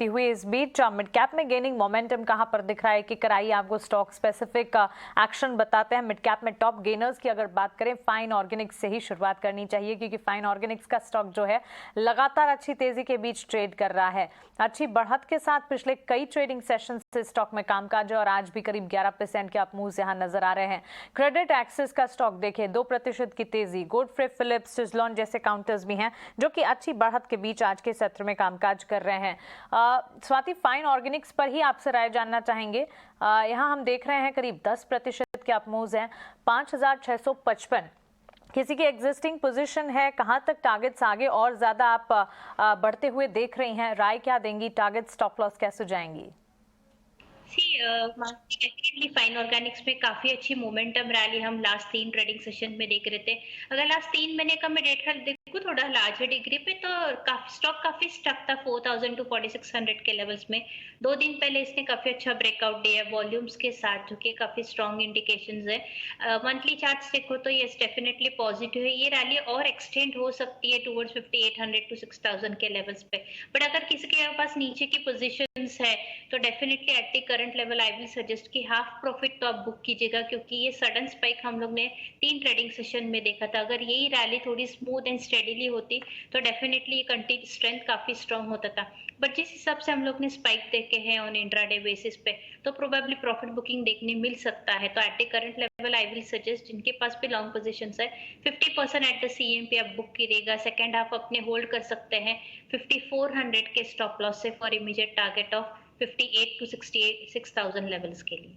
गिरती हुई। इस बीच मिड कैप में गेनिंग मोमेंटम कहां पर दिख रहा है कि कराइए आपको स्टॉक स्पेसिफिक एक्शन बताते हैं। मिड कैप में टॉप गेनर्स की अगर बात करें, फाइन ऑर्गेनिक्स से ही शुरुआत करनी चाहिए क्योंकि फाइन ऑर्गेनिक्स का स्टॉक जो है लगातार अच्छी तेजी के बीच ट्रेड कर रहा है। अच्छी बढ़त के साथ पिछले कई ट्रेडिंग सेशन से स्टॉक में कामकाज है और आज भी करीब 11% के अप मूव्स यहां नजर आ रहे हैं। क्रेडिट एक्सेस का स्टॉक देखिए 2% की तेजी। गोडफ्रे फिलिप्स, सिजलॉन जैसे काउंटर्स भी हैं जो कि अच्छी बढ़त के बीच आज के सत्र में कामकाज कर रहे हैं। स्वाति, फाइन ऑर्गेनिक्स पर ही आपसे राय जानना चाहेंगे। यहां हम देख रहे हैं करीब 10% के अप मूव्स हैं। 5655 किसी की एग्जिस्टिंग पोजीशन है, कहां तक टारगेट्स आगे और ज्यादा आप बढ़ते हुए देख रही हैं? राय क्या देंगी? टारगेट स्टॉप लॉस कैसे जाएंगी? डेफिनेटली फाइन ऑर्गेनिक्स में काफी अच्छी मोमेंटम रैली हम लास्ट 3 ट्रेडिंग सेशन में देख रहे थे। अगर लास्ट 3 महीने का मैं डेटा देखूं थोड़ा लार्जर डिग्री पे, तो स्टॉक काफी स्टक था 4000 टू 4600 के लेवल्स में। 2 दिन पहले इसने काफी अच्छा ब्रेकआउट दिया वॉल्यूम्स के साथ, जो कि काफी स्ट्रॉन्ग इंडिकेशंस है। मंथली चार्ट्स देखो तो ये डेफिनेटली पॉजिटिव है। ये रैली और एक्सटेंड हो सकती है टुवर्ड्स 5800 टू 6000 के लेवल्स पे। बट अगर किसी के पास नीचे की पोजीशंस है तो definitely eight the current level I will suggest कि हाफ प्रॉफिट तो आप बुक कीजिएगा, क्योंकि ये सडन स्पाइक हम लोग ने 3 ट्रेडिंग सेशन में देखा था। अगर यही रैली थोड़ी स्मूथ एंड स्टेडीली होती तो डेफिनेटली ये कंटिन्यू स्ट्रेंथ काफी स्ट्रॉन्ग होता था। बट जिस हिसाब से हम लोग ने स्पाइक देखे हैं ऑन इंट्राडे बेसिस पे, तो प्रोबेबली प्रॉफिट बुकिंग देखने मिल सकता है। तो eight the current level I will suggest जिनके पास भी लॉन्ग पोजीशंस है 50% एट द सीएम पे आप बुक कीजिएगा। सेकेंड हाफ अपने होल्ड कर सकते हैं 5400 के स्टॉप लॉस से for immediate target of 58 to 6000 levels के लिए।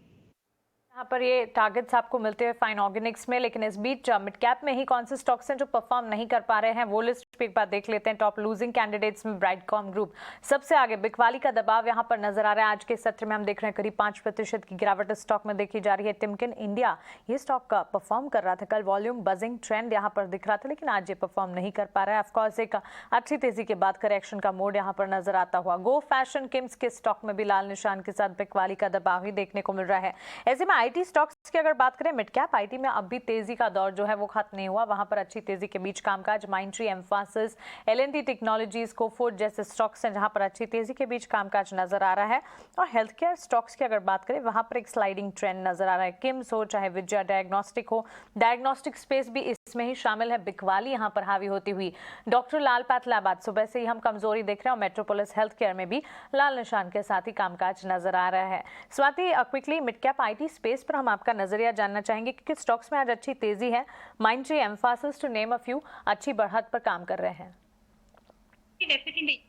यहाँ पर ये टारगेट्स आपको मिलते हैं फाइन ऑर्गेनिक्स में, लेकिन इस बीच मिड कैप में ही कौन से स्टॉक्स हैं जो परफॉर्म नहीं कर पा रहे हैं, वो लिस्ट पे एक बार देख लेते हैं। टॉप लूजिंग कैंडिडेट्स में ब्राइटकॉम ग्रुप सबसे आगे। बिकवाली का दबाव यहाँ पर नजर आ रहा है। आज के सत्र में हम देख रहे हैं करीब 5% की गिरावट स्टॉक में देखी जा रही है। टिमकेन इंडिया, ये स्टॉक परफॉर्म कर रहा था कल, वॉल्यूम बजिंग ट्रेंड यहाँ पर दिख रहा था, लेकिन आज ये परफॉर्म नहीं कर पा रहा है। ऑफकोर्स एक अच्छी तेजी के बाद करेक्शन का मोड यहाँ पर नजर आता हुआ। गो फैशन किम्स के स्टॉक में भी लाल निशान के साथ बिकवाली का दबाव ही देखने को मिल रहा है। ऐसे में आईटी स्टॉक्स की अगर बात करें, मिड कैप आईटी में अब भी तेजी का दौर जो है वो खत्म नहीं हुआ। वहां पर अच्छी तेजी के बीच कामकाज। माइंडट्री, एम्फासिस, एलएनटी टेक्नोलॉजीज, कोफोर्ड जैसे स्टॉक्स हैं जहां पर अच्छी तेजी के बीच कामकाज नजर आ रहा है। और हेल्थ केयर स्टॉक्स की अगर बात करें, वहां पर एक स्लाइडिंग ट्रेंड नजर आ रहा है। किम्स हो चाहे विजया डायग्नोस्टिक हो, डायग्नोस्टिक स्पेस भी इसमें ही शामिल है। बिकवाली यहां पर हावी होती हुई। डॉक्टर लाल पैथलैब सुबह से ही हम कमजोरी देख रहे हैं और मेट्रोपोलिस हेल्थ केयर में भी लाल निशान के साथ ही कामकाज नजर आ रहा है। Swati, quickly mid cap IT space पर हम आपका नजरिया जानना चाहेंगे क्योंकि स्टॉक्स में आज अच्छी तेजी है। Mindtree, Mphasis to name a few अच्छी बढ़त पर काम कर रहे हैं। डेफिनेटली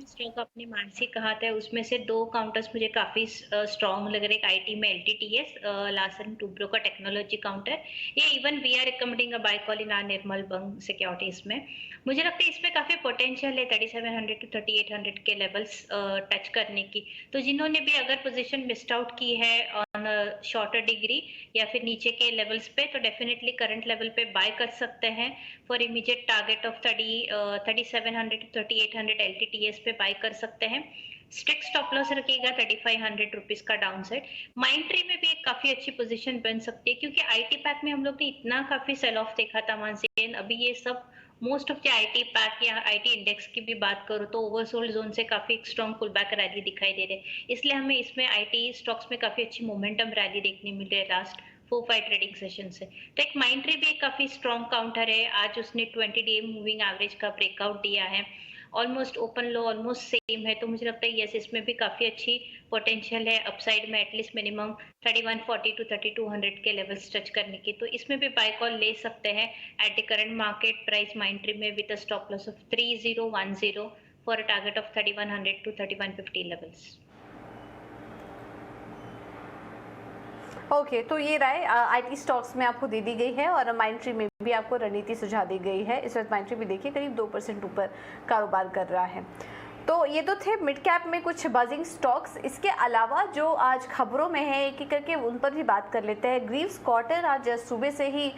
स्टॉक आपने मानसिक कहा था, उसमें से 2 काउंटर्स मुझे काफी स्ट्रॉन्ग लग रहे। एक आईटी में एलटीटीएस, लार्सन टुब्रो का टेक्नोलॉजी काउंटर, ये even we are recommending a buy call in our Nirmal Bang securities में। मुझे लगता है इसमें काफी पोटेंशियल है 3700 टू 3800 के लेवल्स टच करने की। तो जिन्होंने भी अगर पोजीशन मिस्ड आउट की है ऑन शॉर्टर डिग्री या फिर नीचे के लेवल्स पे, तो डेफिनेटली करंट लेवल पे बाय कर सकते हैं for immediate target of 3700 to 3800 LTTS पे बाय कर सकते हैं। स्ट्रिक्ट स्टॉप लॉस रखिएगा 3500 रुपीज का डाउन साइड। माइंडट्री में भी एक काफी अच्छी पोजीशन बन सकती है, क्योंकि आईटी पैक में हम लोग ने इतना काफी सेल ऑफ देखा था मानसिक। अभी ये सब most of the IT pack या आईटी इंडेक्स की भी बात करूँ तो ओवरसोल्ड जोन से काफी स्ट्रॉन्ग पुल बैक रैली दिखाई दे रहे, इसलिए हमें इसमें आईटी स्टॉक्स में काफी अच्छी मोमेंटम रैली देखने मिल रही है लास्ट 4-5 ट्रेडिंग सेशन से। तो एक माइंडट्री भी एक काफी स्ट्रॉन्ग काउंटर है। आज उसने 20 डे मूविंग एवरेज का ब्रेकआउट दिया है। ऑलमोस्ट ओपन लो ऑलमोस्ट सेम है, तो मुझे लगता है यस इसमें भी काफी अच्छी पोटेंशियल है अपसाइड में, एटलीस्ट मिनिमम 3140 टू 3200 के लेवल्स टच करने की। तो इसमें भी बाय कॉल ले सकते हैं at the current market price Mindtree में with a stop loss of 3010 for a target of 3100 to 3150 levels. Okay, तो ये राय आईटी स्टॉक्स में आपको दे दी गई है और माइंडट्री में भी आपको रणनीति सुझा दी गई है। इस वक्त माइंडट्री भी देखिए करीब 2% ऊपर कारोबार कर रहा है। तो ये तो थे मिड कैप में कुछ बजिंग स्टॉक्स। इसके अलावा जो आज खबरों में है एक एक करके उन पर भी बात कर लेते हैं। ग्रीव्स क्वार्टर आज सुबह से ही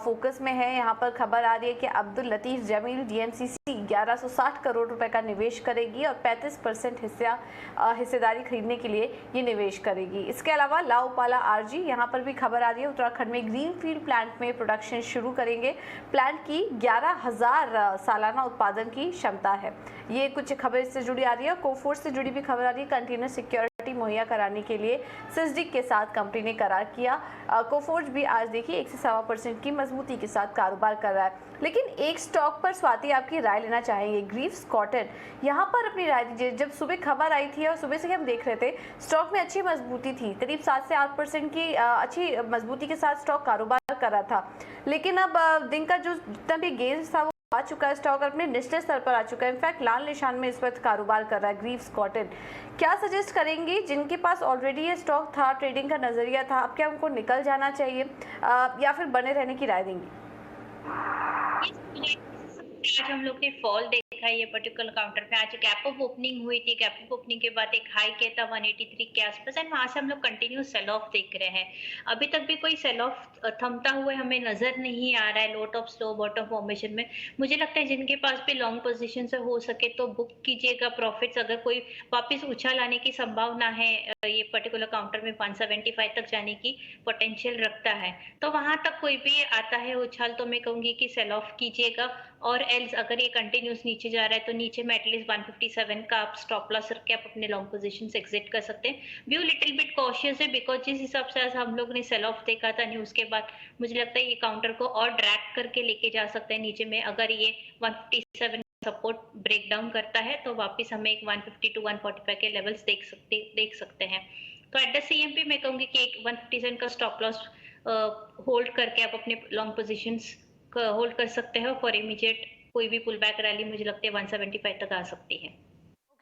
फोकस में है। यहाँ पर खबर आ रही है कि अब्दुल लतीफ जमील डीएमसीसी 1160 करोड़ रुपए का निवेश करेगी और 35% हिस्सेदारी खरीदने के लिए ये निवेश करेगी। इसके अलावा लाओपाला आरजी, यहाँ पर भी खबर आ रही है उत्तराखंड में ग्रीनफील्ड प्लांट में प्रोडक्शन शुरू करेंगे। प्लांट की 11,000 सालाना उत्पादन की क्षमता है। ये कुछ खबरें इससे जुड़ी आ रही है। कोफोर्स से जुड़ी भी खबर आ रही है, कंटेनर सिक्योरिटी मुहैया कराने के लिए सिस्डिक के साथ कंपनी ने करार किया। कोफोर्स भी आज देखिए 1 से 1.25% की मजबूती के साथ कारोबार कर रहा है। लेकिन एक स्टॉक पर स्वाति आपकी राय लेना चाहेंगे, ग्रीव्स कॉटन, यहाँ पर अपनी राय दीजिए। जब सुबह खबर आई थी और सुबह से हम देख रहे थे स्टॉक में अच्छी मजबूती थी, करीब 7 से 8% की अच्छी मजबूती के साथ स्टॉक कारोबार कर रहा था। लेकिन अब दिन का जो जितना भी गेंस था वो आ चुका है, स्टॉक अपने निचले स्तर पर आ चुका है। इनफैक्ट लाल निशान में इस वक्त कारोबार कर रहा है ग्रीव्स कॉटन। क्या सजेस्ट करेंगे जिनके पास ऑलरेडी ये स्टॉक था, ट्रेडिंग का नजरिया था, अब क्या उनको निकल जाना चाहिए या फिर बने रहने की राय देंगे? आज हम लोग ने फॉल देखा है ये पर्टिकुलर काउंटर पे। आज गैप अप ओपनिंग हुई थी, गैप अप ओपनिंग के बाद एक हाई किया था 183 के आसपास एंड वहां से हम लोग कंटिन्यू सेल ऑफ देख रहे हैं। अभी तक भी कोई सेल ऑफ थमता हुए हमें नजर नहीं आ रहा है लो टॉप स्लो बॉटम फॉर्मेशन में। मुझे लगता है जिनके पास भी लॉन्ग पोजीशन से हो सके तो बुक कीजिएगा प्रॉफिट्स। अगर कोई वापस उछाल आने की संभावना है, ये पर्टिकुलर काउंटर में 175 तक जाने की पोटेंशियल रखता है, तो वहां तक कोई भी आता है उछाल तो मैं कहूंगी कि सेल ऑफ कीजिएगा। और एल्स अगर ये कंटिन्यूस नीचे जा रहा है तो नीचे में एटलीस्ट 157 का आप स्टॉप लॉस रख के आप अपने लॉन्ग पोजीशन से एग्जिट कर सकते हैं। व्यू लिटिल बिट कॉशियस है बिकॉज जिस हिसाब से हम लोग ने सेल ऑफ देखा था न्यूज के बाद, मुझे लगता है ये काउंटर को और ड्रैग करके लेके जा सकते हैं नीचे में। अगर ये 157 सपोर्ट ब्रेक डाउन करता है तो वापस हमें एक 150 to 145 के लेवल्स देख सकते हैं। तो एट द सीएमपी मैं कहूंगी कि एक 157 का स्टॉप लॉस होल्ड करके आप अपने लॉन्ग पोजीशंस होल्ड कर सकते हैं। फॉर इमीडिएट कोई भी पुल बैक रैली मुझे लगता है 175 तक आ सकती है।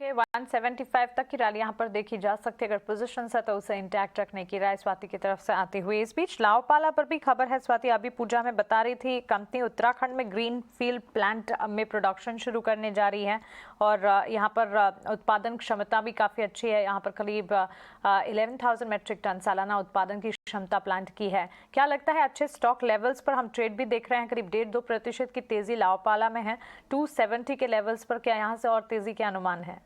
ओके, 175 तक की रैली यहाँ पर देखी जा सकती है। अगर पोजीशन है तो उसे इंटैक्ट रखने की राय स्वाति की तरफ से आती हुई। इस बीच लाओपाला पर भी खबर है। स्वाति अभी पूजा में बता रही थी कंपनी उत्तराखंड में ग्रीन फील्ड प्लांट में प्रोडक्शन शुरू करने जा रही है और यहाँ पर उत्पादन क्षमता भी काफ़ी अच्छी है। यहाँ पर करीब 11,000 मेट्रिक टन सालाना उत्पादन की क्षमता प्लांट की है। क्या लगता है अच्छे स्टॉक लेवल्स पर हम ट्रेड भी देख रहे हैं, करीब 1.5-2% की तेजी लाओपाला में है 270 के लेवल्स पर। क्या यहाँ से और तेजी के अनुमान है?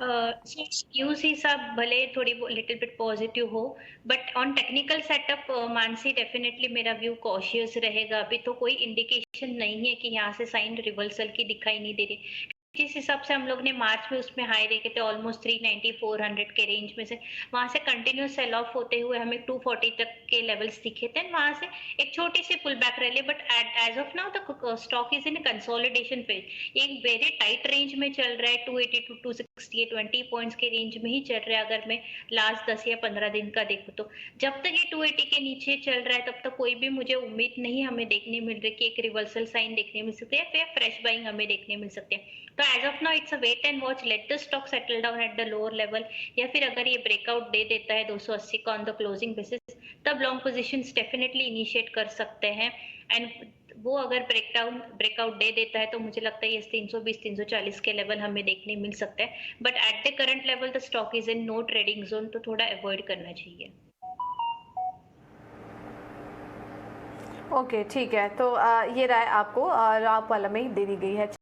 न्यूज हिसाब भले थोड़ी लिटिल बिट पॉजिटिव हो, but on technical setup Mansi definitely मेरा व्यू कॉशियस रहेगा। अभी तो कोई इंडिकेशन नहीं है कि यहाँ से साइन रिवर्सल की दिखाई नहीं दे रही। जिस हिसाब से हम लोग ने मार्च में उसमें हाई देखे थे ऑलमोस्ट 390-400 के रेंज में से, वहां से कंटिन्यूस सेल ऑफ होते हुए हमें 240 तक के लेवल्स दिखे थे। वहां से एक छोटी सी pull back rally, but as of now the stock is in consolidation phase. एक वेरी टाइट रेंज में चल रहा है, 280 to 260 20 पॉइंट्स के रेंज में ही चल रहा है। अगर मैं लास्ट 10 या 15 दिन का देखूं तो जब तक ये 280 के नीचे चल रहा है तब तक कोई भी मुझे उम्मीद नहीं हमें देखने मिल रही कि एक रिवर्सल साइन देखने मिल सकते हैं या फ्रेश बाइंग हमें देखने मिल सकते हैं। तो as of now it's a wait and watch, let the stock settle down at the lower level, या फिर अगर ये ब्रेकआउट दे देता है 280 का ऑन द क्लोजिंग बेसिस, तब लॉन्ग पोजीशंस डेफिनेटली इनिशिएट कर सकते हैं। एंड वो अगर ब्रेकआउट दे देता है तो मुझे लगता है ये 320-340 के लेवल हमें देखने मिल सकता है। But at the current level the stock is in no trading zone, तो थोड़ा अवॉइड करना चाहिए। ओके, ठीक है। तो ये राय आपको लाओपाला में ही दे दी गई है।